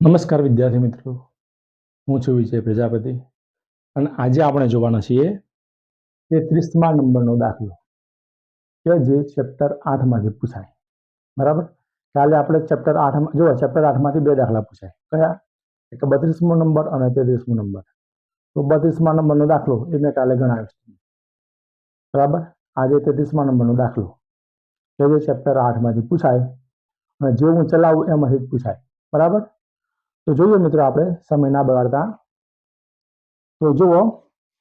નમસ્કાર વિદ્યાર્થી મિત્રો, હું છું વિજય પ્રજાપતિ અને આજે આપણે જોવાના છીએ 33મા નંબરનો દાખલો કે જે ચેપ્ટર 8માંથી પૂછાય. બરાબર. કાલે આપણે ચેપ્ટર 8માંથી બે દાખલા પૂછાય. કયા? એક 32મો નંબર અને 33મો નંબર. તો 32મા નંબરનો દાખલો એ મેં કાલે ગણાવ્યો છે. બરાબર. આજે 33મા નંબરનો દાખલો કે જે ચેપ્ટર 8માંથી પૂછાય અને જે હું ચલાવું એમાંથી જ પૂછાય. બરાબર. તો જોઈએ મિત્રો, આપણે સમય ના બગાડતા. તો જુઓ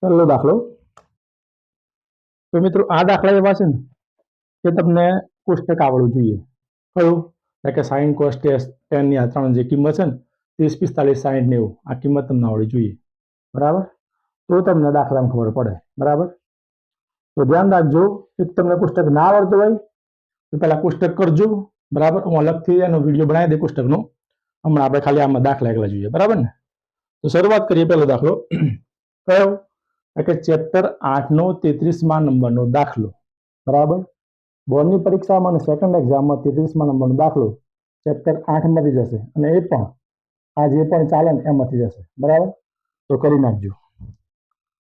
પહેલો દાખલો. તો મિત્રો આ દાખલા એવા છે ને કે તમને કોષ્ટક આવડવું જોઈએ. કયું? કે સાઈન કોસ ટેન ની આ ત્રણ જે કિંમત છે ને 30, 45, 60, 90 આ કિંમત તમને આવડવી જોઈએ. બરાબર. તો તમને દાખલામાં ખબર પડે. બરાબર. તો ધ્યાન રાખજો, કે તમને કોષ્ટક ના આવડતું હોય તો પહેલા કોષ્ટક કરજો. બરાબર. હું અલગથી એનો વિડીયો બનાવી દે કોષ્ટકનો. હમણાં આપણે ખાલી આમાં દાખલા એકલા જોઈએ. બરાબર ને? તો શરૂઆત કરીએ. પહેલો દાખલો કયો? કે ચેપ્ટર 8નો 33મા નંબરનો દાખલો. બરાબર. બોર્ડની પરીક્ષામાં અને સેકન્ડ એક્ઝામમાં 33મા નંબરનો દાખલો ચેપ્ટર 8માંથી જશે અને એ પણ આ જે પણ ચાલે ને એમાંથી જશે. બરાબર. તો કરી નાખજો.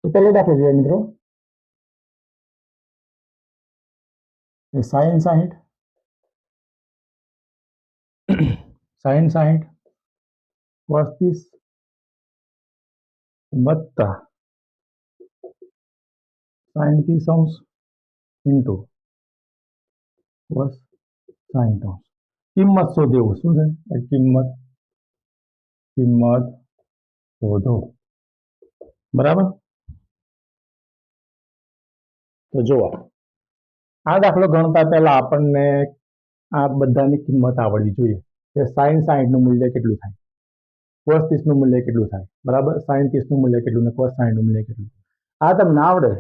તો પહેલો દાખલો જોઈએ મિત્રો. સાઈન 60 cos 30 વત્તા sin 30 ઇન્ટુ cos 60. કિંમત શોધો. શું છે? કિંમત શોધો. બરાબર. તો જુઓ, આ દાખલો ગણતા પહેલા આપણને આ બધાની કિંમત આવડવી જોઈએ કે sin 60 નું મૂલ્ય કેટલું થાય, cos 30 નું મૂલ્ય કેટલું થાય. બરાબર. sin 30 નું મૂલ્ય કેટલું ને cos 60 નું મૂલ્ય કેટલું. આ તમને આવડે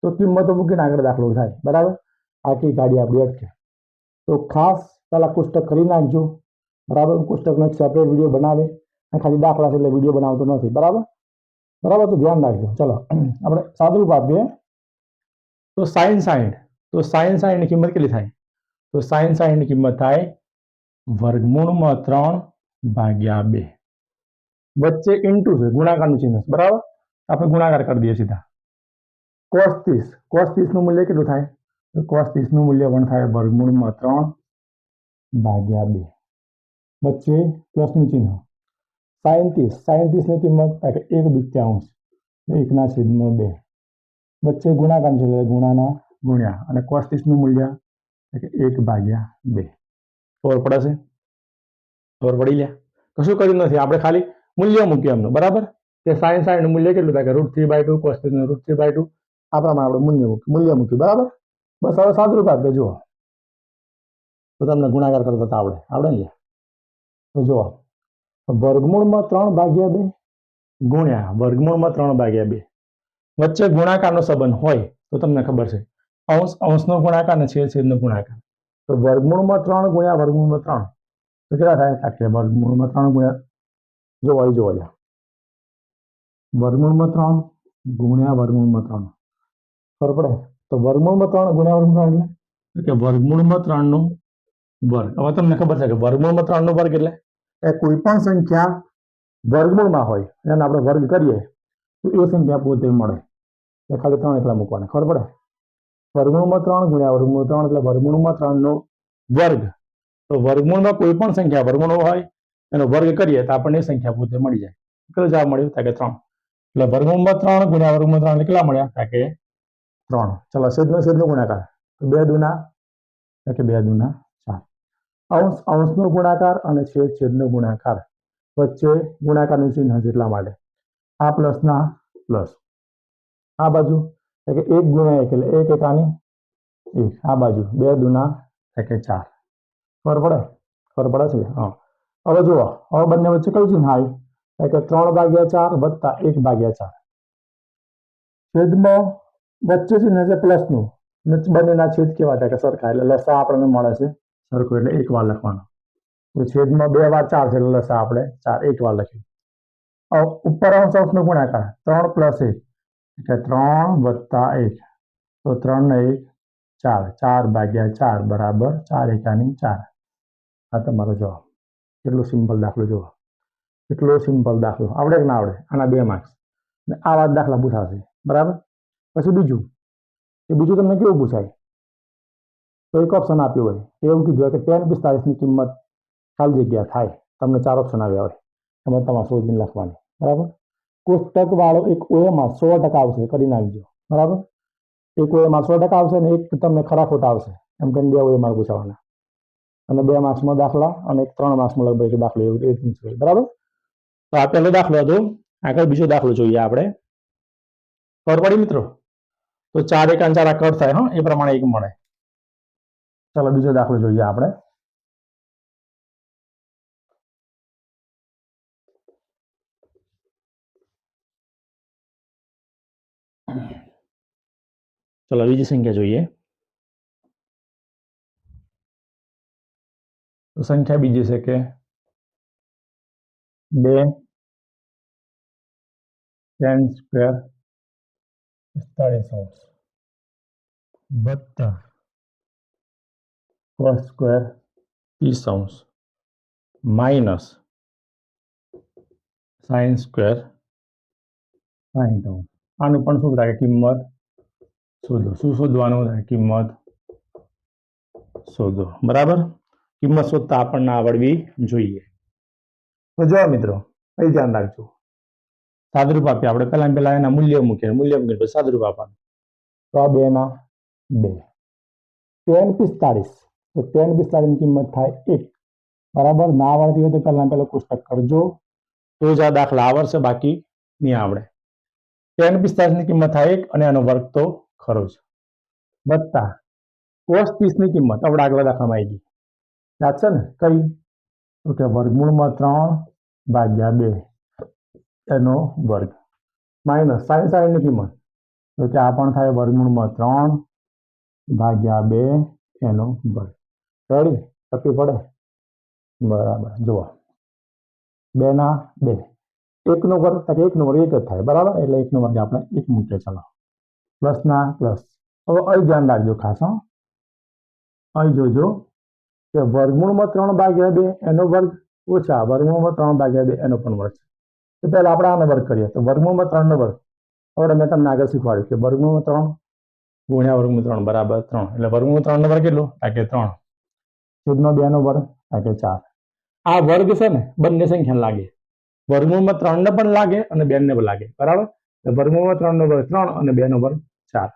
તો કિંમતો મૂકીને આગળ દાખલો થાય. બરાબર. આખી ગાડી આપણી અટકે. તો ખાસ પહેલા કોષ્ટક કરી નાખજો. બરાબર. કોષ્ટકનો એક સેપરેટ વિડીયો બનાવે અને ખાલી દાખલા છે એટલે વિડીયો બનાવતો નથી. બરાબર. તો ધ્યાન રાખજો. ચલો આપણે સાદુરૂપ આપીએ. તો sin 60 ની કિંમત કેટલી થાય? તો sin 60 ની કિંમત થાય વર્ગમૂળમાં 3/2. વચ્ચે ઇન્ટુ છે, ગુણાકારનું ચિહ્ન. બરાબર. આપણે ગુણાકાર કરી દઈએ સીધા. cos 30 નું મૂલ્ય કેટલું થાય? તો cos 30 નું મૂલ્ય પણ થાય વર્ગમૂળમાં 3/2. વચ્ચે પ્લસનું ચિહ્ન. sin 30 ની કિંમત 1/2, 1/2. વચ્ચે ગુણાકાર છે એટલે ગુણ્યા અને cos 30 નું મૂલ્ય 1/2. ખબર પડે છે? ખબર પડી લે? કશું કર્યું નથી, આપણે ખાલી મૂલ્ય મૂક્યું એમનું. બરાબર. કે sin 60 નું મૂલ્ય કેટલું થાય? √3/2, cos 30 નું √3/2. આ પ્રમાણે આપણે મૂલ્ય મૂક્યું. બરાબર. બસ હવે સાદુરૂપ આપીએ. જુઓ તો તમને ગુણાકાર કરતા આવડે ને? તો જુઓ, વર્ગમૂળમાં 3/2 ગુણ્યા વર્ગમૂળમાં 3/2. વચ્ચે ગુણાકારનો સંબંધ હોય તો તમને ખબર છે, અંશનો ગુણાકાર અને છેદનો ગુણાકાર. તો વર્ગમૂળમાં 3 ગુણ્યા વર્ગમૂળમાં 3 તો કેટલા થાય? વર્ગમૂળમાં 3 ગુણ્યા વર્ગમૂળમાં 3 ગુણ્યા વર્ગમૂળમાં 3. ખબર પડે? તો વર્ગમૂળમાં 3 ગુણ્યા વર્ગમૂળમાં 3 એટલે વર્ગમૂળમાં 3 નો વર્ગ. હવે તમને ખબર છે કે વર્ગમૂળમાં 3 નો વર્ગ એટલે કોઈ પણ સંખ્યા વર્ગમૂળમાં હોય એને આપણે વર્ગ કરીએ તો એ સંખ્યા પોતે મળે. એટલે ખાલી 3 એકલા મૂકવાના. ખબર પડે? વર્ગમૂળમાં 3 ગુણ્યા વર્ગમૂળ 3 એટલે વર્ગમૂળમાં 3 નો વર્ગ. તો વર્ગમૂળમાં કોઈ પણ સંખ્યા વર્ગમૂળ હોય એનો વર્ગ કરીએ તો આપણને સંખ્યા પોતે મળી જાય. કેટલો જવાબ મળ્યો? કે 3. એટલે વર્ગમૂળમાં 3 ગુણ્યા વર્ગમૂળ 3 કેટલા મળ્યા? કે 3. ચલો છેદનો ગુણાકાર. 2 દુના 4. અંશનો ગુણાકાર અને છેદનો ગુણાકાર. વચ્ચે ગુણાકારનું ચિહ્ન છે એટલા માટે. આ પ્લસના પ્લસ. આ બાજુ 1 ગુણ્યા 1 એટલે 1 એકાની 1. આ બાજુ 2 દુના 4. ખબર પડે છે? હા. હવે જુઓ, હવે બંને વચ્ચે કયું ચિહ્ન આવ્યું? કે 3/4 વત્તા 1/4. છેદમાં વચ્ચે ચિહ્ન છે પ્લસનું. બંનેના છેદ કેવા થાય? કે સરખા. એટલે લસા આપણને મળે છે સરખું, એટલે 1 વાર લખવાનું. તો છેદમાં 2 વાર 4 છે એટલે લસા આપણે 4 1 વાર લખ્યું. ઉપર અંશનો ગુણાકાર 3 + 1 એટલે 3 વત્તા 1. તો 3 ને 1 4. 4/4 બરાબર 4 એકાની 4. આ તમારો જવાબ. કેટલો સિમ્પલ દાખલો જુઓ. એટલો સિમ્પલ દાખલો આવડે કે ના આવડે? આના 2 માર્ક્સ. અને આવા દાખલા પૂછાશે, બરાબર. પછી બીજું તમને કેવું પૂછાય? તો એક ઓપ્શન આપ્યું હોય, એવું કીધું હોય કે tan 45 ની કિંમત ખાલી જગ્યા થાય. તમને 4 ઓપ્શન આવ્યા હોય, એમાં તમારે શોધીને લખવાની, બરાબર. કોષ્ટક વાળો એક ઓએમાં 100% આવશે, કરી નાખજો, બરાબર. એક ઓએમાં 100% આવશે ને એક તમને ખરા ખોટા આવશે, એમ કરીને 2 ઓએમાં પૂછાવાના. અને 2 માર્ક્સમાં દાખલા અને 3 માર્ક્સમાં લગભગ દાખલો એવું બરાબર. તો આ પહેલો દાખલો હતો. આગળ બીજો દાખલો જોઈએ આપણે. ખબર પડી મિત્રો? તો 4 એકા 4 કટ થાય, હા, એ પ્રમાણે 1 મળે. ચાલો બીજો દાખલો જોઈએ આપણે. ચલો બીજી સંખ્યા જોઈએ. તો સંખ્યા બીજી છે કે 2 tan સ્ક્વેર 45 વત્તા cos square 30 minus sin square 60. આનું પણ શું થાય? કિંમત શોધો. શું શોધવાનું? કિંમત શોધો, બરાબર. કિંમત શોધતા આપણને આવડવી જોઈએ. તો જો મિત્રો, અહીં ધ્યાન રાખજો. સાદુરૂપ આપીએ આપણે. પહેલા એના મૂલ્ય મૂકીએ પછી સાદુરૂપ આપવાનું. તો આ 2 ના 2 tan 45. તો tan 45 ની કિંમત થાય 1, બરાબર. ના આવડતી હોય તો પહેલા કોષ્ટક કરજો, તો જ આ દાખલા આવડશે, બાકી નહીં આવડે. tan 45 ની કિંમત થાય 1 અને આનો વર્ગ તો ખરો જ, વત્તા cos 30 ની કિંમત આપણે આગલા દાખલામાં આવી ગઈ, યાદ છે ને? કઈ? તો કે વર્ગમૂળમાં 3/2 એનો વર્ગ, માઇનસ sin 60 ની કિંમત. તો કે આ પણ થાય વર્ગમૂળમાં 3/2 એનો વર્ગ. રેડી? તકલીફ પડે? બરાબર. જુઓ, 2 ના 2 1 નો વર્ગ, 1 નો વર્ગ 1 જ થાય, બરાબર. એટલે 1 નો વર્ગ આપણે 1 મૂકીએ. ચાલો પ્લસ ના પ્લસ. હવે અહીં ધ્યાન રાખજો ખાસ, હા. અહીં જોજો કે વર્ગમૂળમાં 3/2 એનો વર્ગ ઓછા વર્ગમૂળમાં 3/2 એનો પણ વર્ગ. તો પહેલા આપણે આનો વર્ગ કરીએ. તો વર્ગમૂળમાં 3 નો વર્ગ હવે મેં તમને આગળ શીખવાડ્યું કે વર્ગમૂળમાં 3 ગુણ્યા વર્ગમૂળ 3 બરાબર 3. એટલે વર્ગમૂળ 3 નો વર્ગ કેટલો? કે 3 છેદમાં 2 નો વર્ગ કે 4. આ વર્ગ છે ને બંને સંખ્યા લાગે. વર્ગમૂળમાં 3 ને પણ લાગે અને 2 ને પણ લાગે, બરાબર. વર્ગમૂળમાં 3 નો વર્ગ 3 અને 2 નો વર્ગ 4.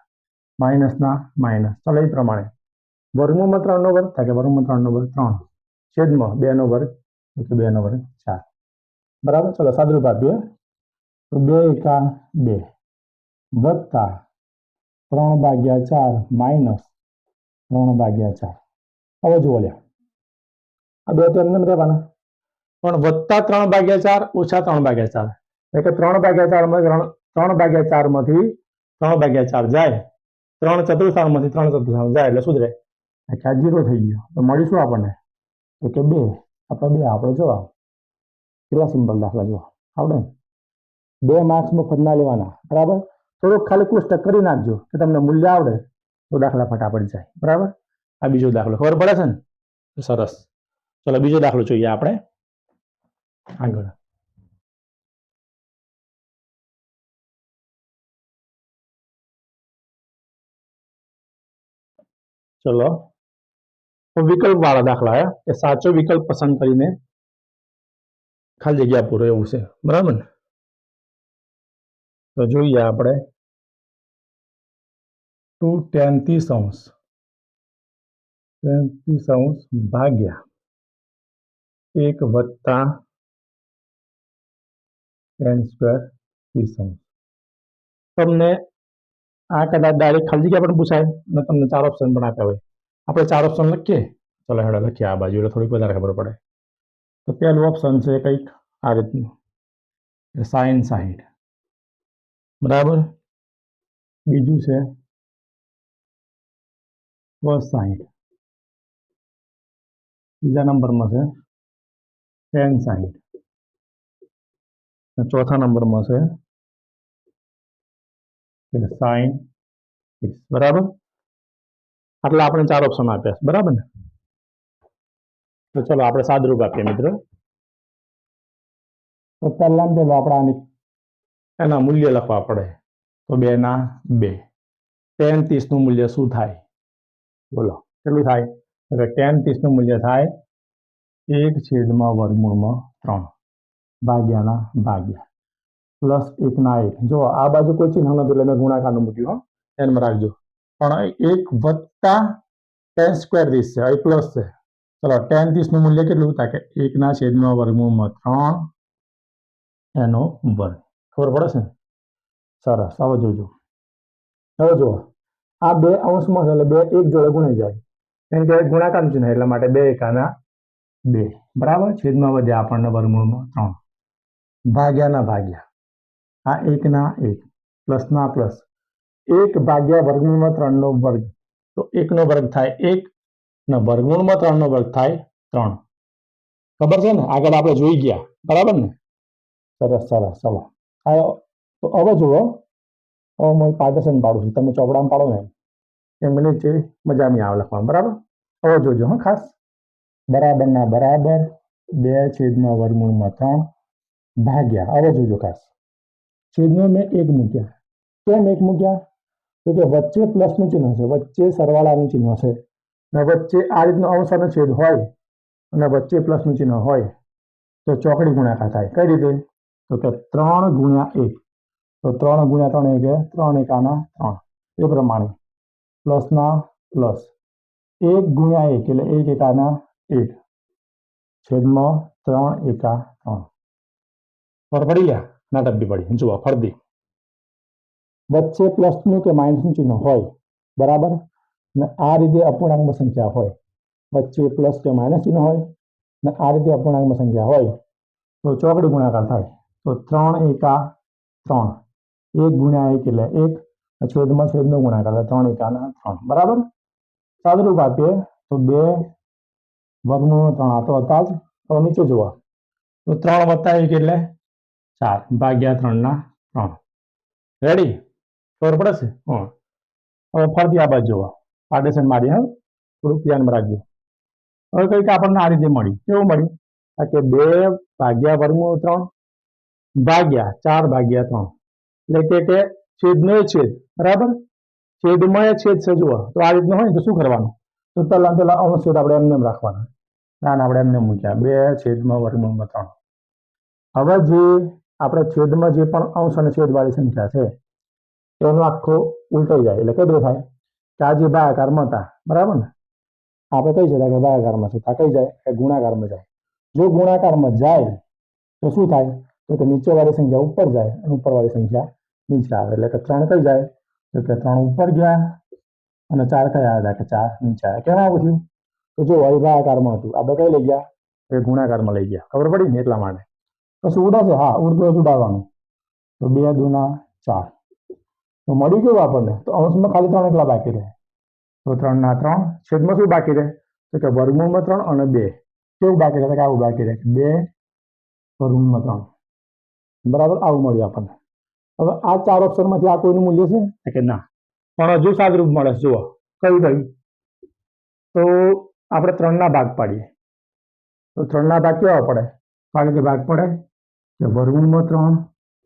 માઇનસ ના માઇનસ. ચાલો એ પ્રમાણે વર્ગમૂળમાં 3 નો વર્ગ કે વર્ગમૂળ 3 નો વર્ગ 3 છેદમાં 2 નો વર્ગ 2 નો વર્ગ 4, બરાબર. ચલો સાદુરૂપ આપીએ. તો 2 એકા 2 વત્તા 3/4 માઇનસ 3/4. હવે જુઓ લ્યા, આ 2 તો એમને રહેવાના, પણ વત્તા 3/4 ઓછા 3/4 એટલે કે 3/4 માંથી 3/4 જાય, 3 ચતુર્થાંશમાંથી 3 ચતુર્થાંશ જાય એટલે સુધરે, આ 0 થઈ ગયો. તો મળીશું આપણને તો કે 2. આપણે જવાબ. કેટલા સિમ્પલ દાખલા જુઓ, આવડે ને? 2 માર્ક્સમાં ફરના લેવાના, બરાબર. થોડુંક ખાલી કોષ્ટક કરી નાખજો કે તમને મૂલ્ય આવડે તો દાખલા ફટાફટ જાય, બરાબર. આ બીજો દાખલો ખબર પડે છે ને? સરસ. ચલો બીજો દાખલો જોઈએ આપણે આગળ. ચલો વિકલ્પ વાળા દાખલા કે સાચો વિકલ્પ પસંદ કરીને ખાલી જગ્યા પૂરો એવું છે, બરાબર ને? તો જોઈએ આપણે 2 tan 30 ભાગ્યા 1 વત્તા tan સ્ક્વેર 30. તમને આ કદાચ ડાયરેક્ટ ખાલી જગ્યા પણ પૂછાય અને તમને 4 ઓપ્શન પણ આપ્યા હોય. આપણે 4 ઓપ્શન લખીએ. ચલો હેડો લખીએ આ બાજુ એટલે થોડીક વધારે ખબર પડે. તો પહેલું ઓપ્શન છે કંઈક આ રીતનું, sin 60, બરાબર. બીજું છે cos 60. ત્રીજા નંબરમાં છે tan 60. ચોથા નંબરમાં છે sin 60, બરાબર. આટલા આપણે 4 ઓપ્શન આપ્યા છે, બરાબર ને? તો ચલો આપણે સાદુરૂપ આપીએ મિત્રો. તો પહેલા પેલો આપણે એના મૂલ્ય લખવા પડે. તો 2 ના 2. tan 30 નું મૂલ્ય શું થાય? બોલો કેટલું થાય? તો tan 30 નું મૂલ્ય થાય 1/3 ભાગ્યાના ભાગ્યા પ્લસ 1 ના 1. જો આ બાજુ કોઈ ચિહ્ન નતું એટલે મેં ગુણાકારનું મૂક્યું. ધ્યાનમાં રાખજો. પણ 1 વત્તા tan સ્ક્વેર 30 છે, અહીં પ્લસ છે. ચલો tan 30 નું મૂલ્ય કેટલું થાય કે 1/3 એનો વર્ગ. ખબર પડે છે ને? સરસ. હવે જોજો. હવે જુઓ, આ 2 અંશમાં છે એટલે 2 એક જોડે ગુણાઈ જાય. કેમ કે ગુણાકાર ચિહ્ન એટલા માટે 2 એકાના 2. બરાબર. છેદમાં વધ્યા આપણને વર્ગમૂળમાં 3 ભાગ્યાના ભાગ્યા. આ 1 ના 1 પ્લસ ના પ્લસ 1 ભાગ્યા વર્ગમૂળમાં 3 નો વર્ગ. તો 1 નો વર્ગ થાય 1 ને વર્ગમૂળમાં 3 નો વર્ગ થાય 3. ખબર છે ને? આગળ આપણે જોઈ ગયા. બરાબર ને? સરસ સરસ. ચલો તો હવે જુઓ, હવે હું પાર્ટીશન પાડું છું. તમે ચોપડામાં પાડો ને એમ નીચે મજા નહીં આવે લખવામાં. બરાબર. હવે જોજો હા ખાસ. બરાબરના બરાબર 2/3 ભાગ્યા. હવે જોજો ખાસ. છેદમાં મેં 1 મૂક્યા. કેમ 1 મૂક્યા? તો કે વચ્ચે પ્લસનું ચિહ્ન છે, વચ્ચે સરવાળાનું ચિહ્ન છે, અને વચ્ચે આ રીતનો અંશ અને છેદ હોય અને વચ્ચે પ્લસનું ચિહ્ન હોય તો ચોકડી ગુણાકાર થાય. કઈ રીતે? તો કે 3 ગુણ્યા 1. તો 3 ગુણ્યા 3 એટલે 3 એકાના 3. એ પ્રમાણે પ્લસના પ્લસ 1 ગુણ્યા 1 એટલે 1 એકાના 1 છેદમાં 3 એકા 3. ખબર પડી ગયા? ના ટપ્પી પડી. જુઓ ફરતી વચ્ચે પ્લસનું કે માઇનસનું ચિહ્ન હોય. બરાબર. ને આ રીતે અપૂર્ણાંકમાં સંખ્યા હોય, વચ્ચે પ્લસ કે માઇનસ ચિહ્ન હોય ને આ રીતે અપૂર્ણાંકમાં સંખ્યા હોય તો ચોકડી ગુણાકાર થાય. તો 3 એકા 3. 1 ગુણ્યા 1 એટલે 1 છેદમાં છેદનો ગુણાકાર 3 એકાના 3. બરાબર. સાદુરૂપ આપીએ તો 2 વર્ગમૂળ 3 આ તો હતા જ. હવે નીચે જુઓ તો 3 વત્તા 1 એટલે 4 ભાગ્યા 3 ના 3. રેડી? ખબર પડે છે? હવે ફરતી આ બાજુ જુઓ. પાર્ટીશન મારી હા, થોડુંક ધ્યાનમાં રાખજો. હવે કંઈક આપણને આ રીતે મળ્યું. કેવું મળ્યું? કે 2 ભાગ્યા વર્ગમૂળ 3 ભાગ્યા 4 ભાગ્યા 3. એટલે કે છેદનો છેદ. બરાબર. છેદમાં એ છેદ છે. જુઓ તો આ રીતનું હોય તો શું કરવાનું? તો પેલા અંશ છેદ આપણે એમને રાખવાના. ના આપણે એમને મૂક્યા 2/3. હવે જે આપણે છેદમાં જે પણ અંશ અને છેદવાળી સંખ્યા છે એનો આખો ઉલટાઈ જાય. એટલે કઈ થાય કે આ જે ભાગાકારમાં હતા. બરાબર ને? આપણે કઈ છે કે ભાગાકારમાં છે, આ કઈ જાય કે ગુણાકારમાં જાય. જો ગુણાકારમાં જાય તો શું થાય? તો કે નીચેવાળી સંખ્યા ઉપર જાય અને ઉપરવાળી સંખ્યા નીચે આવે. એટલે કે 3 કઈ જાય? તો કે 3 ઉપર ગયા અને 4 કયા આવ્યા? કે 4 નીચે આવ્યા. કેમ આવું થયું? તો જો અહીં ભાગાકારમાં હતું, આપણે કઈ લઈ ગયા? એ ગુણાકારમાં લઈ ગયા. ખબર પડી ને? એટલા માટે પછી ઉડાશે. હા, ઉડતું ઉડાવવાનું. તો 2 દુના 4. તો મળ્યું કેવું આપણને? તો અંશમાં ખાલી 3 એકલા બાકી રહે. તો 3 ના 3 છેદમાં શું બાકી રહે? તો કે વર્ગમૂળમાં 3 અને 2. કેવું બાકી રહે? કે આવું બાકી રહે 2 વર્ગમૂળમાં 3. બરાબર. આવું મળ્યું આપણને. હવે આ 4 ઓપ્શનમાંથી આ કોઈનું મૂલ્ય છે કે ના? પણ હજુ સાદુરૂપ મળે. જુઓ કયું? તો આપણે 3 ના ભાગ પાડીએ. તો 3 ના ભાગ કેવા પડે? કારણ કે ભાગ પડે કે વર્ગમૂળમાં 3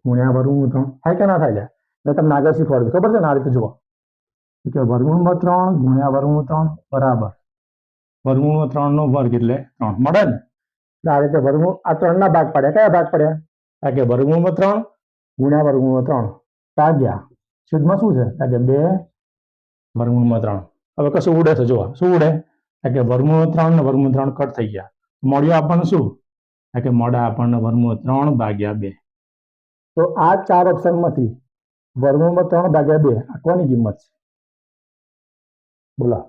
ગુણ્યા વર્ગમૂળ 3 થાય કે ના થાય? મેં તમને આગળ શીખવાડ્યું. ખબર છે ને? આ રીતે જુઓ કે વર્ગમૂળમાં 3 ગુણ્યા વર્ગમૂળ 3 બરાબર વર્ગમૂળમાં 3 નો વર્ગ એટલે 3 મળે ને? આ રીતે વર્ગમૂળ આ 3 ના ભાગ પડ્યા. કયા ભાગ પડ્યા? કારણ કે વર્ગમૂળમાં 3 ગુણ્યા વર્ગમૂળમાં 3 ભાગ્યા છેદમાં શું છે? કારણ કે 2 વર્ગમૂળમાં 3. હવે કશું ઉડે છે. જુઓ શું ઉડે? કારણ કે વર્ગમૂળ 3 ને વર્ગમૂળ 3 કટ થઈ ગયા. મળ્યું આપણને શું? કારણ કે મળ્યા આપણને વર્ગમૂળ 3 ભાગ્યા 2. તો આ 4 ઓપ્શનમાંથી વર્ગમૂળમાં 3 ભાગ્યા 2 આ કોની કિંમત છે? બોલો.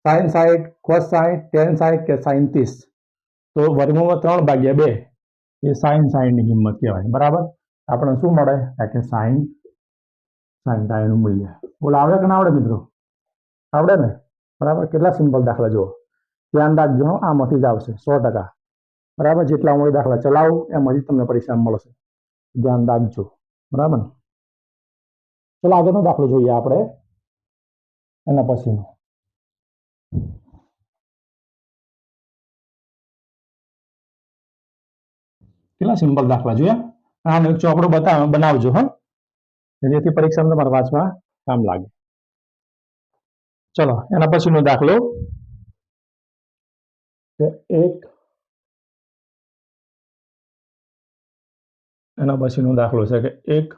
sin 60, cos 60, tan 60 કે sin 30? તો વર્ગમૂળમાં 3 ભાગ્યા 2 એ sin 60 ની કિંમત કહેવાય. બરાબર. આપણે શું મળે? કે sin 60 નું મૂલ્ય. બોલો આવડે કે ના આવડે મિત્રો? આવડે ને? બરાબર. કેટલા સિમ્પલ દાખલા જુઓ. ધ્યાન રાખજો. આમાંથી જ આવશે 100%. બરાબર. જેટલા હું દાખલા ચલાવું એમાંથી તમને પરીક્ષા મળશે. ધ્યાન રાખજો. બરાબર. ચલો આગળનો દાખલો જોઈએ આપણે એના પછીનો. કેટલા સિમ્પલ દાખલા જોયા. આનો એક ચોપડો બનાવજો હા, જેથી પરીક્ષામાં તમારે વાંચવા કામ લાગે. ચલો એના પછીનો દાખલો કે એના પછીનો દાખલો છે કે 1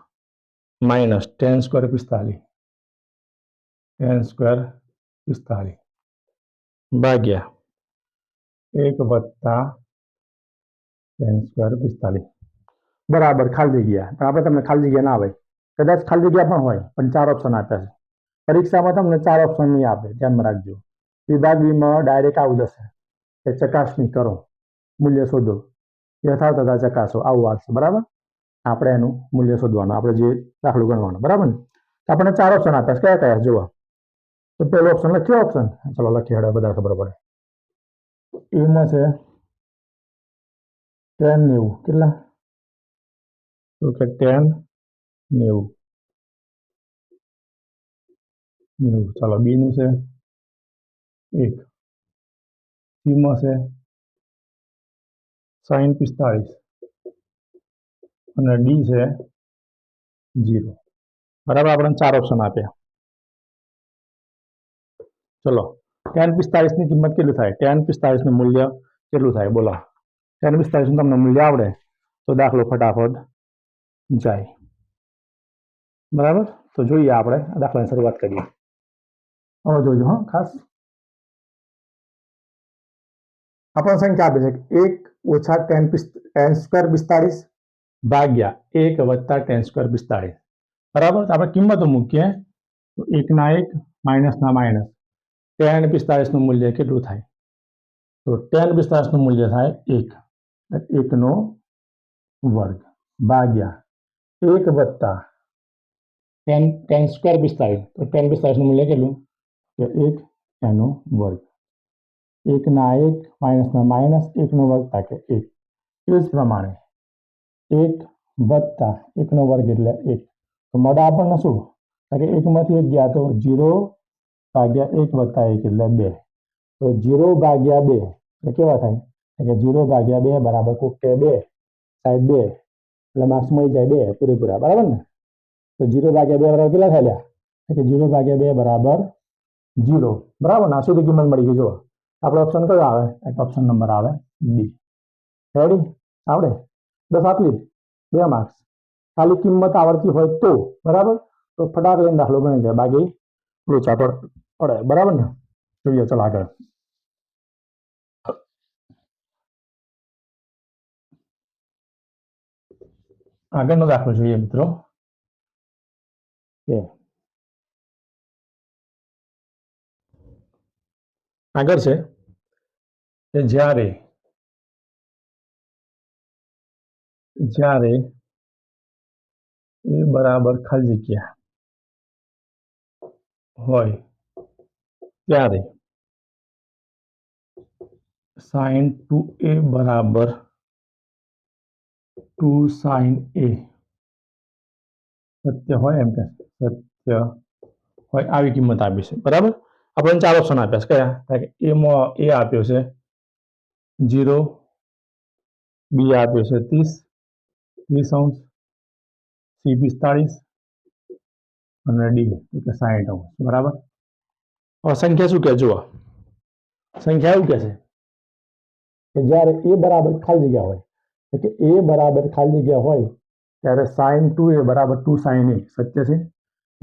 માઇનસ ટેન સ્ક્વેર 45 ભાગ્યા 1 વત્તા ટેન સ્ક્વેર 45 બરાબર ખાલી જગ્યા. પણ આપણે તમને ખાલી જગ્યા ના આવે, કદાચ ખાલી જગ્યા પણ હોય પણ 4 ઓપ્શન આપ્યા છે. પરીક્ષામાં તમને 4 ઓપ્શન નહીં આપે, ધ્યાનમાં રાખજો. વિભાગ બીમાં ડાયરેક્ટ આવું જશે કે ચકાસણી કરો, મૂલ્ય શોધો, યથાર્થ તથા ચકાસો, આવું આવશે. બરાબર, આપણે એનું મૂલ્ય શોધવાનું, આપણે જે દાખલો ગણવાનો. બરાબર ને, આપણને 4 ઓપ્શન આપ્યા છે. કયા કયા જુઓ. તો પહેલો ઓપ્શન લખ્યો ઓપ્શન, ચલો લખીએ, હેડો બધા ખબર પડે. એમાં છે 10 90. કેટલા? તો કે 10 90. ચાલો બી નું છે 1, સી માં છે sin 45 અને ડી છે 0. બરાબર, આપણને 4 ઓપ્શન આપ્યા. ચલો tan 45 ની કિંમત કેટલી થાય? tan 45 નું મૂલ્ય કેટલું થાય બોલો? tan 45 નું તમને મૂલ્ય આવડે તો દાખલો ફટાફટ જાય. બરાબર, તો જોઈએ આપણે આ દાખલાની શરૂઆત કરીએ. હવે જોજો હા ખાસ. આપણને સંખ્યા આપે છે 1 ઓછા ટેન સ્ક્વેર 45 ભાગ્યા 1 વત્તા ટેન સ્ક્વેર 45. બરાબર, આપણે કિંમતો મૂકીએ તો 1 ના 1 માઇનસ ના માઇનસ. tan 45 નું મૂલ્ય કેટલું થાય? તો tan 45 નું મૂલ્ય થાય 1, 1 નો વર્ગ ભાગ્યા 1 વત્તા tan સ્ક્વેર 45. તો tan 45 નું મૂલ્ય કેટલું? કે 1 એનો વર્ગ. 1 ના 1 માઇનસ ના માઇનસ, 1 નો વર્ગ થાય કે 1. એ જ પ્રમાણે 1 વત્તા 1 નો વર્ગ એટલે 1. તો મળે આપણને શું? કે 1 માંથી 1 ગયા તો 0 ભાગ્યા 1 વત્તા 1 એટલે 2. તો 0 ભાગ્યા 2 એટલે કેવા થાય? કે 0 ભાગ્યા 2 બરાબર કોક કે 2 સાહેબ 2 એટલે માર્ક્સ મળી જાય 2 પૂરેપૂરા. બરાબર ને? તો 0 ભાગ્યા 2 બરાબર કેટલા થયા? કે 0 ભાગ્યા 2 બરાબર 0. બરાબર ને? આ સુધી કિંમત મળી ગઈ. જો આપણો ઓપ્શન કયો આવે? એક ઓપ્શન નંબર આવે બી. રેડી? આવડે? 10 આપી 2 માર્ક્સ. ખાલી કિંમત આવડતી હોય તો. બરાબર, તો ફટાક લઈને દાખલો ગણી જાય, બાકી લોચા પડે. બરાબર ને? જોઈએ ચલો આગળ. આગળનો દાખલો જોઈએ મિત્રો. આગળ છે કે જ્યારે એ બરાબર ખાલી જગ્યા હોય ત્યારે sin 2a બરાબર 2 sin a સત્ય હોય, એમ કે સત્ય હોય આવી કિંમત આપી છે. બરાબર, આપણને 4 ઓપ્શન આપ્યા છે. કયા? એમાં એ આપ્યો છે 0, બી આપ્યો છે 30 અંશ, સી 45 અને ડી એટલે 60 અંશ. બરાબર, હવે સંખ્યા શું કે જુઓ. સંખ્યા એવું કે છે કે જ્યારે એ બરાબર ખાલી જગ્યા હોય, એટલે કે એ બરાબર ખાલી જગ્યા હોય ત્યારે sin 2a બરાબર 2 sin a સત્ય છે.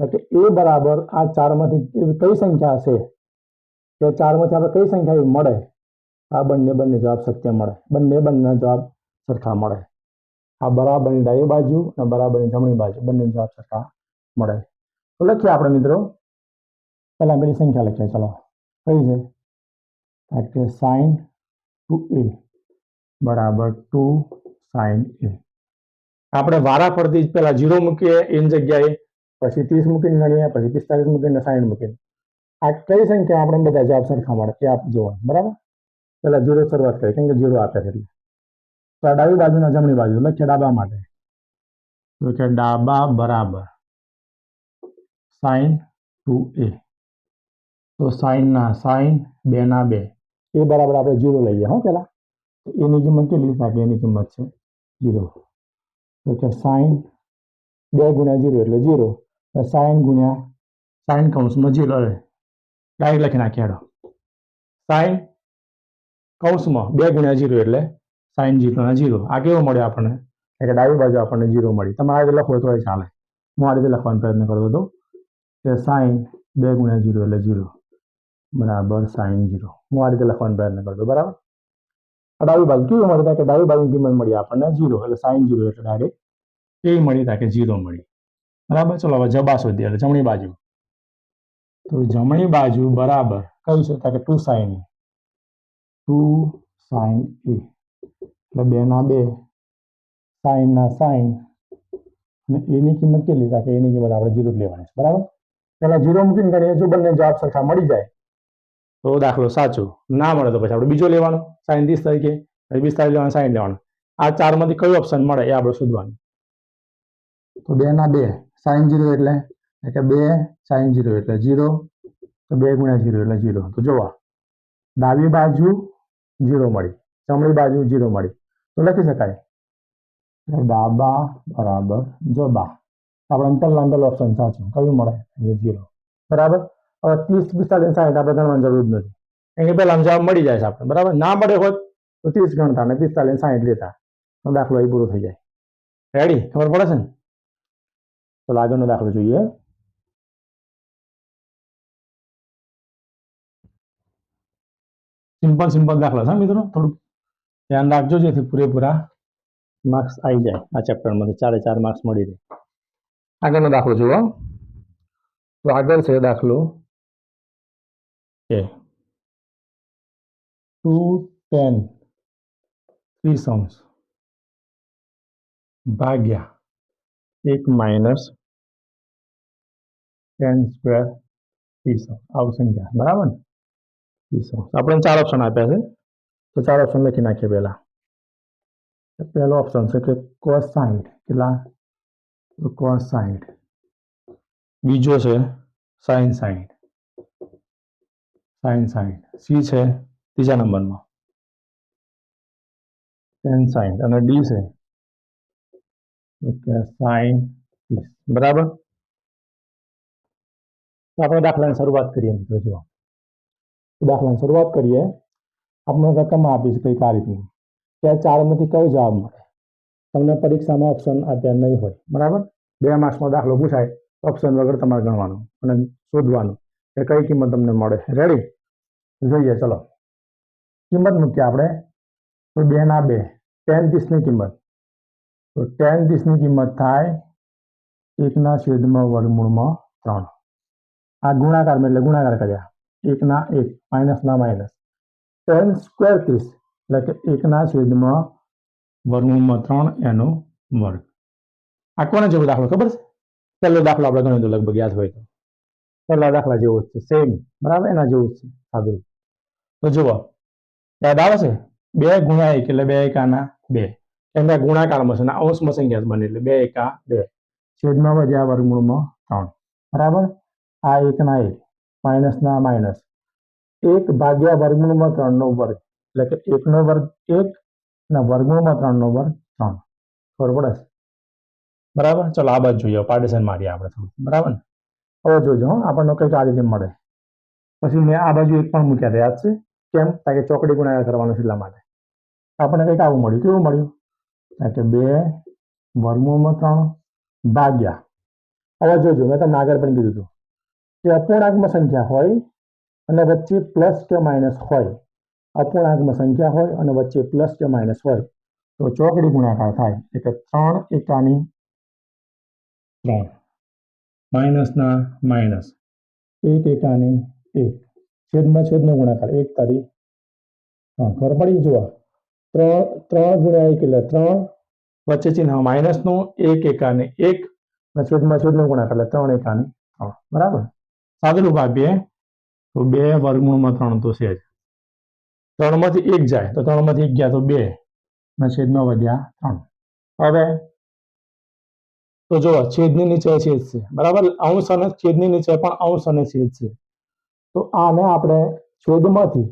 એટલે કે એ બરાબર આ 4 માંથી કઈ સંખ્યા હશે કે 4 માંથી આપણે કઈ સંખ્યા મળે? આ બંને જવાબ સત્ય મળે. બંને જવાબ સરખા મળે. આ બરાબરની ડાબી બાજુ અને બરાબરની જમણી બાજુ બંને જવાબ સરખા મળે. તો લખીએ આપણે મિત્રો. પહેલા પેલી સંખ્યા લખીએ. ચલો કઈ છે? કે sin 2a બરાબર 2 sin a. આપણે વારા ફરતી પેલા 0 મૂકીએ એની જગ્યાએ, પછી 30 મૂકીને ગણીએ, પછી 45 મૂકીને 60 મૂકીને. આ કઈ સંખ્યા આપણે બધા જવાબ સરખા મળે એ આપ જોવા. બરાબર, પેલા 0 શરૂઆત કરીએ, કેમ કે 0 આપે છે. તો ડાબી બાજુના જમણી બાજુ લખીએ ડાબા માટે. તો કે ડાબા બરાબર sin 2a. તો sin 2 ના 2 એ બરાબર આપણે 0 લઈએ. હા, પેલા એની કિંમત કેટલી થાય? એની કિંમત છે 0. તો કે સાઈન 2 ગુણ્યા 0 એટલે 0. સાઈન ગુણ્યા સાઈન કૌંસમાં 0 ડાયરેક્ટ લખી નાખીએ હેડો. સાઈન કૌંસમાં 2 ગુણ્યા 0 એટલે સાઈન 0 ના 0. આ કેવો મળ્યો આપણને? કે ડાબી બાજુ આપણને 0 મળી. તમારે આ રીતે લખવો તો ચાલે. હું આ રીતે લખવાનો પ્રયત્ન કરતો હતો કે સાઈન 2 ગુણ્યા 0 એટલે 0 બરાબર સાઈન 0. હું આ રીતે લખવાનો પ્રયત્ન કરતો, બરાબર. ડાબી બાજુ કેવું મળ્યું કે ડાબી બાજુની કિંમત મળી આપણને 0 એટલે સાઈન 0 એટલે ડાયરેક્ટ કેવી મળી કે 0 મળી, બરાબર. ચલો હવે જબા શોધીએ એટલે જમણી બાજુ. તો જમણી બાજુ બરાબર કયું છે કે 2 સાઈન એ. 2 સાઈન એ એટલે 2 ના 2 સાઈન ના સાઈન અને એની કિંમત કેટલી થાય કે એની કિંમત આપણે 0 જ લેવાની છે, બરાબર. પેલા 0 મૂકીને કરીએ, જો બંને જવાબ સરખા મળી જાય તો દાખલો સાચો, ના મળે તો પછી આપણે બીજો લેવાનો સાઈન 30 તરીકે, 20 લેવાનું, સાઈન લેવાનું. આ ચારમાંથી કયું ઓપ્શન મળે એ આપણે શોધવાનું. તો 2 ના 2 સાઈન 0 એટલે કે 2 સાઈન 0 એટલે 0. તો 2 ગુણ્યા 0 એટલે 0. તો જોવા ડાબી બાજુ 0 મળી, જમણી બાજુ 0 મળી. તો લખી શકાય ડાબા બરાબર જબા. આપણે પહેલા ઓપ્શન સાચું. કયું મળે? એ 0, બરાબર. હવે 30, 45, 60 આપણે ગણવાની જરૂર જ નથી, એની પહેલા જવાબ મળી જાય છે આપણે, બરાબર. ના મળે હોત તો 30 ગણતા અને 45, 60 લેતા, તો દાખલો એ પૂરો થઈ જાય. રેડી? ખબર પડે છે ને? તો આગળનો દાખલો જોઈએ. સિમ્પલ દાખલા છે મિત્રો, થોડુંક ધ્યાન રાખજો જેથી પૂરેપૂરા માર્ક્સ આવી જાય આ ચેપ્ટરમાંથી, 4 માર્ક્સ મળી રહે. આગળનો દાખલો જુઓ. તો આગળ છે દાખલો કે 2tan 3 ભાગ્યા 1 માઇનસ tan સ્ક્વેર 3 આવું સંખ્યા, બરાબર ને? 3 આપણે 4 ઓપ્શન આપ્યા છે, તો 4 ઓપ્શન લખી નાખીએ. પહેલો ઓપ્શન છે કે cos 60, કેટલા? તો cos 60. બીજો છે sin 60, સી છે ત્રીજા નંબરમાં tan 60 અને ડી છે sin 30, બરાબર. તો આપણે દાખલાની શરૂઆત કરીએ મિત્રો. જુઓ, દાખલાની શરૂઆત કરીએ. આપણે રકમ આપી છે કંઈક આ રીતની કે આ 4માંથી કયો જવાબ મળે. તમને પરીક્ષામાં ઓપ્શન આપ્યા નહીં હોય, બરાબર. 2 માર્ક્સનો દાખલો પૂછાય, ઓપ્શન વગર તમારે ગણવાનું અને શોધવાનું કે કઈ કિંમત તમને મળે. રેડી? જોઈએ, ચલો કિંમત મૂકીએ આપણે. તો 2 ના 2 tan 30ની કિંમત, તો tan 30ની કિંમત થાય 1/3. આ ગુણાકાર એટલે ગુણાકાર કર્યા, 1 ના 1 માઇનસ ના માઇનસ. tan સ્ક્વેર 30 એટલે કે 1/3 એનો વર્ગ. આ કોને જેવો દાખલો ખબર છે? પહેલો દાખલો આપણે ગણ્યો તો, લગભગ યાદ હોય તો. પહેલા દાખલા જેવો જ છે, સેમ, બરાબર, એના જેવું જ છે આગળ. તો જુઓ, યાદ આવે છે? 2 ગુણ્યા 1 એટલે 2 એકાના 2. એમને ગુણાકારમાં છે, અંશમાં સંખ્યા બને એટલે 2 એકા 2. છેદમાં વધ્યા વર્ગમૂળમાં 3, બરાબર. આ 1 ના 1 માઇનસ ના માઇનસ. 1 ભાગ્યા વર્ગમૂળમાં 3 નો વર્ગ એટલે કે 1 નો વર્ગ 1 અને વર્ગમૂળમાં 3 નો વર્ગ 3. ખબર પડે છે? બરાબર. ચલો આ બાજુ જોઈએ, પાર્ટીશન મારીએ આપણે થોડું, બરાબર ને? હવે જોજો આપણને કંઈક આ રીતે મળે. પછી મેં આ બાજુ 1 પણ મૂક્યા હતા, યાદ છે? કેમ? કારણ કે ચોકડી ગુણાકાર કરવાનો છે એટલા માટે. આપણને કંઈક આવું મળ્યું. કેવું મળ્યું? કે 2 વર્ગમૂળમાં 3 ભાગ્યા. હવે જોજો, મેં તમને આગળ પણ કીધું હતું કે અપૂર્ણાંકમાં સંખ્યા હોય અને વચ્ચે પ્લસ કે માઇનસ હોય. અપૂર્ણાંકમાં સંખ્યા હોય અને વચ્ચે પ્લસ કે માઇનસ હોય તો ચોકડી ગુણાકાર થાય એટલે 3 એકાની 3 માઇનસના માઇનસ 1 એકાની 1 છેદમાં છેદનો ગુણાકાર 1 તારી 3. ખબર પડી? જુઓ, 3 ગુણ્યા 1 એટલે 3, વચ્ચે ચિહ્ન માઇનસનું, 1 એકાને 1 અને છેદમાં છેદનો ગુણાકાર એટલે 3 એકાની 3, બરાબર. સાદુરૂપ આપીએ તો 2 વર્ગમૂળમાં 3 તો છે જ. 3 માંથી 1 જાય તો 3 માંથી 1 ગયા તો 2 અને છેદમાં વધ્યા 3. હવે તો જો છેદની નીચે છેદ છે, બરાબર. અંશ અને છેદની નીચે પણ અંશ અને છેદ છે. તો આને આપણે છેદમાંથી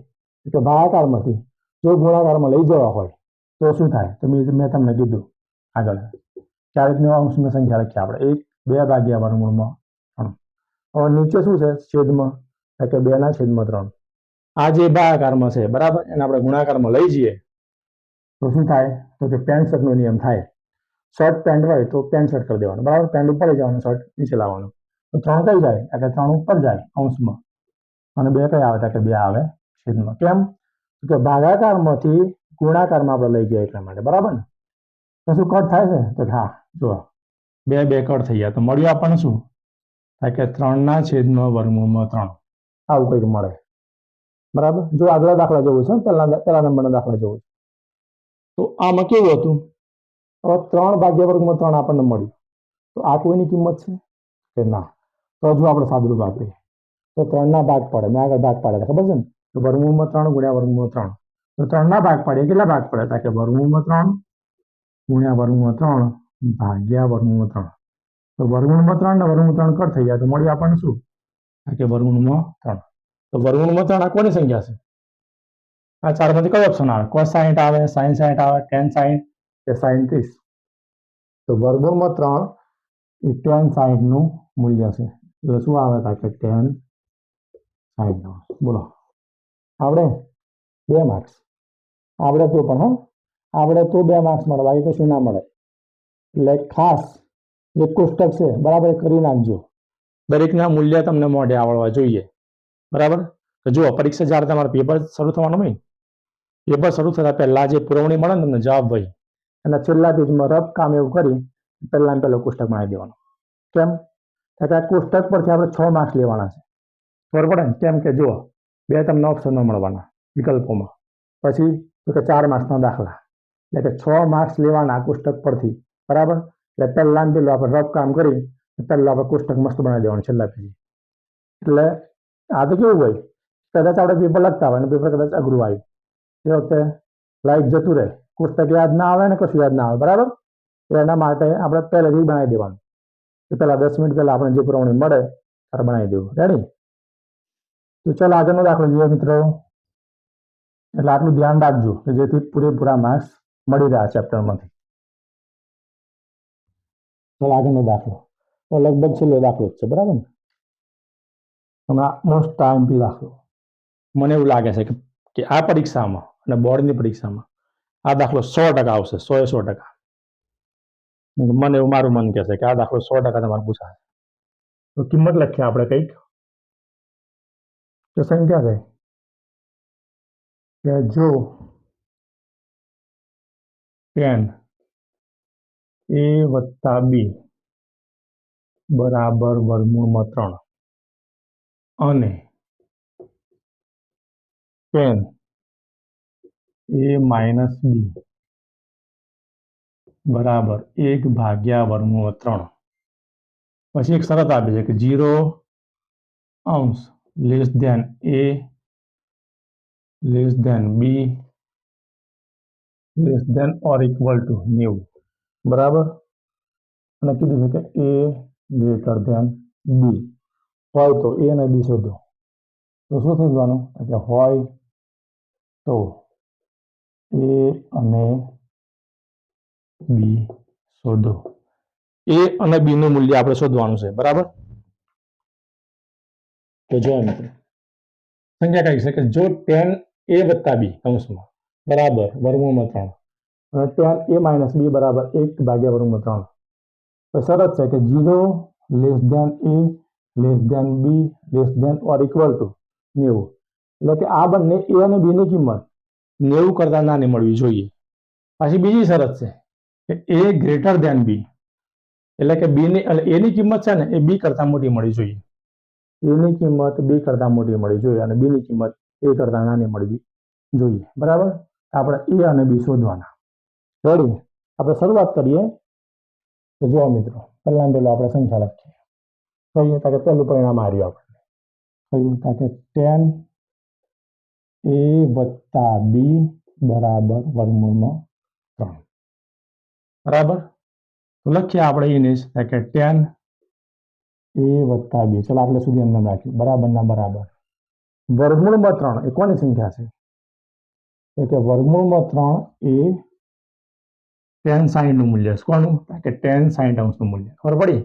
એટલે ભાગાકારમાંથી જો ગુણાકારમાં લઈ જવા હોય તો શું થાય? તો મેં તમને કીધું આગળ ચાર રીતની અંશની સંખ્યા લખીએ આપણે 1 2 ભાગ્યા વર્ગમૂળમાં 3. હવે નીચે શું છે છેદમાં એટલે કે 2 ના છેદમાં 3. આ જે ભાગાકારમાં છે બરાબર એને આપણે ગુણાકારમાં લઈ જઈએ તો શું થાય તો કે પેન્ટ શર્ટનો નિયમ થાય. શર્ટ પેન્ટ હોય તો પેન્ટ શર્ટ કરી દેવાનું બરાબર, પેન્ટ ઉપર લઈ જવાનું, શર્ટ નીચે લાવવાનું. તો 3 કઈ જાય એટલે 3 ઉપર જાય અંશમાં અને 2 કઈ આવે કે 2 આવે છેદમાં. કેમ કે ભાગાકારમાંથી ગુણાકારમાં આપણે લઈ ગયા એટલા માટે બરાબર ને. તો શું કટ થાય છે તો હા જો 2 કટ થઈ ગયા તો મળ્યું આપણને શું થાય કે 3 ના છેદમાં વર્ગમૂળમાં 3 આવું કંઈક મળે બરાબર. જો આગલા દાખલા જેવું છે પહેલા નંબરના દાખલા જેવું તો આમાં કેવું હતું હવે 3 ભાગ્યા વર્ગમાં 3 આપણને મળ્યું તો આ કોઈની કિંમત છે કે ના. તો જો આપણે સાદુરૂપ આપીએ તો 3 ના ભાગ પડે, મેં આગળ ભાગ પાડ્યા ખબર છે ને તો વર્ગમૂળમાં 3 ગુણ્યા વર્ગમૂળમાં 3 તો 3 ના ભાગ પાડીએ કેટલા ભાગ પડે કે વર્ગમૂળમાં 3 ગુણ્યા વર્ગમૂળમાં 3 ભાગ્યા વર્ગમૂળમાં 3. તો વર્ગમૂળમાં 3 ને વર્ગમૂળમાં 3 કટ થઈ ગયા તો મળ્યું આપણને શું કે વર્ગમૂળમાં 3. તો વર્ગમૂળમાં 3 આ કોની સંખ્યા છે? આ ચારમાંથી કયો ઓપ્શન આવે? cos 60 આવે, sin 60 આવે, tan 60 કે sin 30? તો વર્ગમૂળમાં 3 એ tan 60 નું મૂલ્ય છે એટલે શું આવે કે tan 60. બોલો આપણે 2 માર્ક્સ આપણે તો પણ આપણે તો 2 માર્ક્સ મળે બાકી તો શું ના મળે. એટલે ખાસ જે કોષ્ટક છે બરાબર કરી નાખજો. દરેકના મૂલ્ય તમને મોઢે આવડવા જોઈએ બરાબર. તો જુઓ પરીક્ષા જ્યારે તમારું પેપર શરૂ થવાનું હોય પેપર શરૂ થતા પહેલા જે પુરવણી મળે ને તમને જવાબ હોય એના છેલ્લા પેજમાં રફ કામ એવું કરી પહેલાં પહેલો કોષ્ટક બનાવી દેવાનો. કેમ કે આ કોષ્ટક પરથી આપણે 6 માર્ક્સ લેવાના છે ખબર પડે ને. કેમ કે જુઓ 2 તમને ઓપ્શનમાં મળવાના વિકલ્પોમાં, પછી તો કે 4 માર્ક્સના દાખલા એટલે કે 6 માર્ક્સ લેવાના કોષ્ટક પરથી બરાબર. એટલે પહેલાં પેલું આપણે રફ કામ કરી પહેલાં આપણે કોષ્ટક મસ્ત બનાવી દેવાનું છેલ્લા પેજ. એટલે આ તો કેવું હોય કદાચ આપણે પેપર લખતા હોય અને પેપર કદાચ અઘરું આવ્યું એ વખતે લાઈટ જતું રહે, કોષ્ટક યાદ ના આવે ને કશું યાદ ના આવે બરાબર. એના માટે આપણે પહેલેથી બનાવી દેવાનું કે પહેલાં 10 મિનિટ પહેલાં આપણે જે પ્રમાણે મળે ત્યારે બનાવી દેવું. રેડી? તો ચાલો આગળનો દાખલો જોઈએ મિત્રો. એટલે આટલું ધ્યાન રાખજો કે જેથી પૂરેપૂરા માર્ક્સ મળી રહ્યા ચેપ્ટરમાંથી. ચાલો આગળનો દાખલો તો લગભગ છેલ્લો દાખલો જ છે બરાબર ને. હમણાં મોસ્ટ ટાઈમથી દાખલો મને એવું લાગે છે કે આ પરીક્ષામાં અને બોર્ડની પરીક્ષામાં આ દાખલો 100% આવશે, 100%. મને એવું મારું મન કહેશે કે આ દાખલો 100% તમારે પૂછાશે. તો કિંમત લખીએ આપણે કંઈક તો સંખ્યા છે કે જો tan a વત્તા b બરાબર વર્ગમૂળમાં 3 અને tan a માઇનસ b બરાબર 1 ભાગ્યા વર્ગમૂળ 3. પછી એક શરત આપી છે કે 0 અંશ less than a less than b less than or equal to 90 બરાબર. અને કીધું છે કે a ગ્રેટર ધેન b હોય તો a અને b શોધો. તો શું શોધવાનું કે હોય તો a અને b શોધો. a અને b નું મૂલ્ય આપણે શોધવાનું છે બરાબર. તો જો મિત્રો સંખ્યા કઈ છે કે જો tan a વત્તા b કૌંસમાં બરાબર વર્ગમૂળમાં 3 અને tan a માઇનસ b બરાબર 1 ભાગ્યા વર્ગમૂળ 3. તો શરત છે કે 0 less than a less than b less than or equal to 90. એટલે કે આ બંને a અને b ની કિંમત 90 કરતા નાની મળવી જોઈએ. પછી બીજી શરત છે કે a ગ્રેટર ધેન b એટલે કે b ની એટલે a ની કિંમત છે ને એ b કરતા મોટી મળવી જોઈએ. a ની કિંમત b કરતા મોટી મળવી જોઈએ અને b ની કિંમત a કરતા નાની મળવી જોઈએ બરાબર. આપણે a અને b શોધવાના. રેડી? આપણે શરૂઆત કરીએ તો જુઓ મિત્રો પહેલાં આપણે સંખ્યા લખીએ. કહીએ કે પહેલું પરિણામ આવ્યું આપણે કહ્યું કે tan a વત્તા b બરાબર વર્ગમૂળમાં 3 બરાબર. તો લખીએ આપણે એને કે tan a વત્તા b ચાલો આટલે સુધી અંદર રાખ્યું બરાબરના બરાબર વર્ગમૂળમાં 3 એ કોની સંખ્યા છે? કે વર્ગમૂળમાં 3 એ tan 60 નું મૂલ્ય કોનું કે tan 60 અંશનું મૂલ્ય ખબર પડી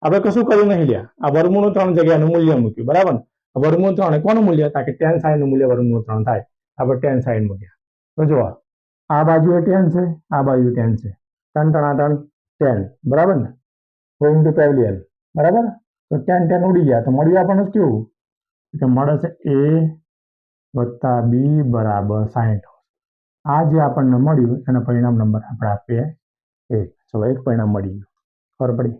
આપણે કશું કર્યું નહીં લ્યા આ વર્ગમૂળનું 3 જગ્યાનું મૂલ્ય મૂક્યું બરાબર વર્ગમૂળ 3 કોનું મૂલ્ય કે tan 60 નું મૂલ્ય વર્ગમૂળ 3 થાય આપણે tan 60 મૂક્યા તો જો આ બાજુ tan છે આ બાજુ tan છે 3 3 tan બરાબર ને going to parallel બરાબર તો tan tan ઉડી ગયા તો મળ્યું આપણને કેવું કે મળે છે a + b = 60 આ જે આપણને મળ્યું એનો પરિણામ નંબર આપણે આપીએ 1 ચલો એક પરિણામ મળી ગયું ખબર પડી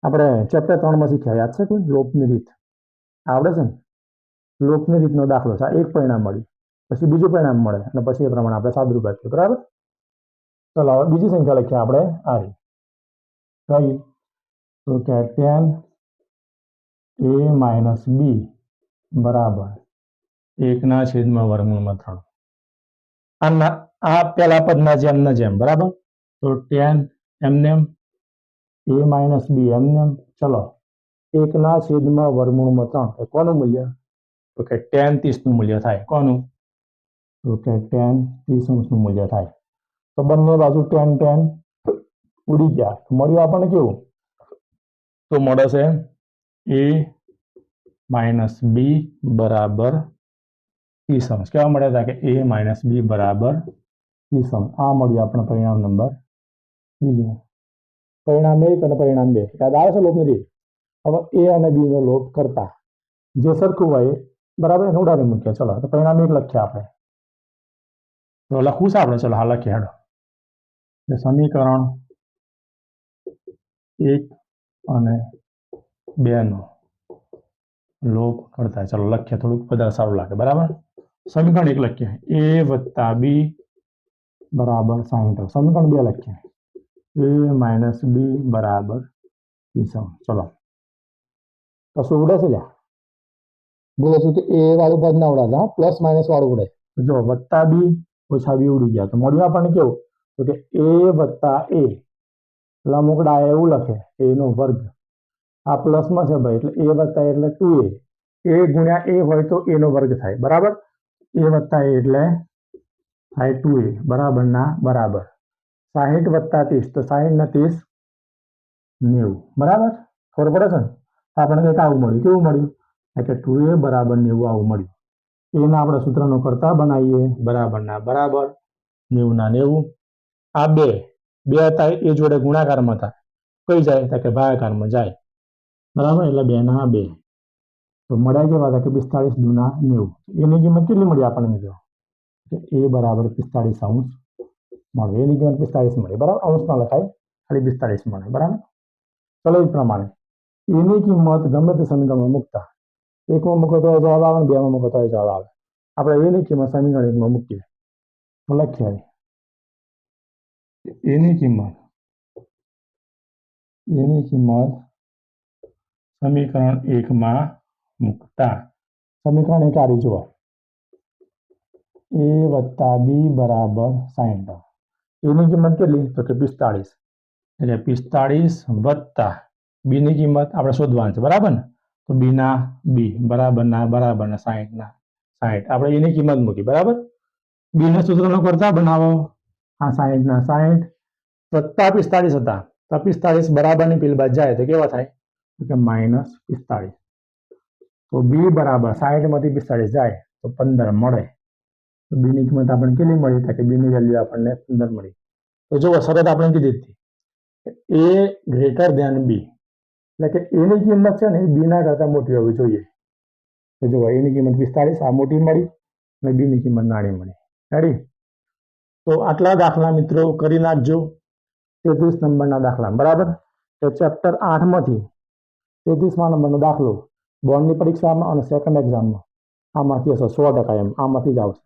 આપણે ચેપ્ટર 3 માં શીખ્યા યાદ છે કોઈ લોપની રીત આવડે છે ને લોપની રીતનો દાખલો છે એક પરિણામ મળ્યું પછી બીજું પરિણામ મળે અને પછી એ પ્રમાણે આપણે સાદુરૂપ આપીએ બરાબર ચલો હવે બીજી સંખ્યા લખીએ આપણે આ રીત કઈ તો કે tan a - b બરાબર 1/3 આ પેલા પદના જેમ બરાબર તો tan એમને a - b એમને ચલો 1/3 કોનું મૂલ્ય તો કે tan 30 નું મૂલ્ય થાય કોનું તો કે tan 30 અંશનું મૂલ્ય થાય તો બંને બાજુ tan tan ઉડી ગયા તો મળ્યું આપણને કેવું તો મળે છે a - b બરાબર 30 અંશ કેવા મળ્યા હતા કે a - b બરાબર 30 અંશ આ મળ્યું આપણે પરિણામ નંબર બીજું પરિણામ 1 અને પરિણામ 2 યાદ આવે છે લોપની રીત હવે a અને b નો લોપ કરતા જે સરખું હોય બરાબર એને ઉડાડી મૂકીએ ચલો તો પરિણામ 1 લખીએ આપણે તો લખવું છે આપણે ચલો હા લખીએ હેડો સમીકરણ 1 અને 2 નો લોપ કરતા ચલો લખીએ થોડુંક વધારે સારું લાગે બરાબર સમીકરણ 1 લખીએ a + b બરાબર 60 સમીકરણ 2 લખીએ a - b બરાબર 30 ચલો કશું ઉડે છે લ્યા બોલો છું કે a વાળું પદ ના ઉડાડે પ્લસ માઇનસ વાળું ઉડે જો +b - b ઉડી ગયા તો મળ્યું આપણને કેવું તો કે a + a લમુકડા એવું લખે a નો વર્ગ આ પ્લસમાં છે ભાઈ એટલે a + a એટલે 2a a ગુણ્યા a હોય તો a નો વર્ગ થાય બરાબર a + a એટલે થાય 2a બરાબર ના બરાબર 60 + 30 તો 60 ને 30 90 બરાબર ખબર પડે છે ને આપણે કંઈક આવું મળ્યું કેવું મળ્યું કે 2a બરાબર 90 આવું મળ્યું એના આપણે સૂત્રનો કરતા બનાવીએ બરાબર ના બરાબર 90 ના 90 આ બે હતા એ જોડે ગુણાકારમાં હતા કઈ જાય કે ભાગાકારમાં જાય બરાબર એટલે 2 ના 2 તો મળ્યા કેવા હતા કે 45 દુના 90 એની કિંમત કેટલી મળી આપણને મિત્રો કે a બરાબર 45 અંશ મળે એની કિંમત 45 મળી બરાબર અંશમાં લખાય ખાલી 45 મળે બરાબર ચલો એ પ્રમાણે એની કિંમત ગમે તે સમીકરણમાં મૂકતા એકમાં મૂકો તો જવાબ આવે ને બેમાં મૂકો તો જવાબ આવે આપણે એની કિંમત સમીકરણ 1 માં મૂકીએ તો લખીએ એની કિંમત સમીકરણ 1 માં મૂકતા સમીકરણ 1 આરી જુઓ a + b બરાબર 60 એની કિંમત કેટલી તો કે 45 એટલે 45 + b ની કિંમત આપણે શોધવાની છે બરાબર ને તો b ના b બરાબર ના 60 ના 60 આપણે એની કિંમત મૂકી બરાબર b ના સૂત્રનો કરતા બનાવો આ 60 ના 60 + 45 હતા તો 45 બરાબરની પેલી બાજુ જાય તો કેવા થાય તો કે -45 તો b બરાબર 60 માંથી 45 જાય તો 15 મળે તો b ની કિંમત આપણને કેટલી મળી કે b ની વેલ્યુ આપણને 15 મળી તો જો શરત આપણે કીધી હતી a > b એટલે કે a ની કિંમત છે ને એ b ના કરતા મોટી હોવી જોઈએ તો જો a ની કિંમત 45 આ મોટી મળી અને b ની કિંમત નાની મળી રેડી તો આટલા દાખલા મિત્રો કરી નાખજો 33 નંબરના દાખલા બરાબર તો ચેપ્ટર 8 માંથી 33મા નંબરનો દાખલો બોર્ડની પરીક્ષામાં અને સેકન્ડ એક્ઝામમાં આમાંથી હશે 100% એમ આમાંથી જ આવશે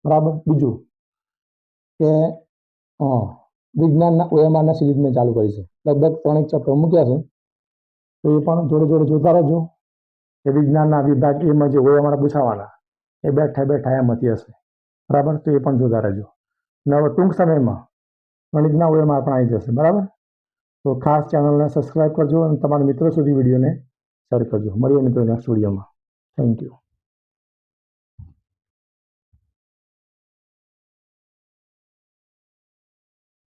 બરાબર બીજું કે વિજ્ઞાનના OMRના સિરીઝ મેં ચાલુ કરી છે લગભગ 3 ચેપ્ટર મૂક્યા છે તો એ પણ જોડે જોડે જોતા રહેજો કે વિજ્ઞાનના વિભાગ એમાં જે OMR પૂછાવાના એ બેઠા એમાંથી હશે બરાબર તો એ પણ જોતા રહેજો અને હવે ટૂંક સમયમાં ગણિતના OMR પણ આવી જશે બરાબર તો ખાસ ચેનલને સબસ્ક્રાઇબ કરજો અને તમારા મિત્રો સુધી વિડીયોને શેર કરજો મળીએ મિત્રો નેક્સ્ટ વિડીયોમાં થેન્ક યુ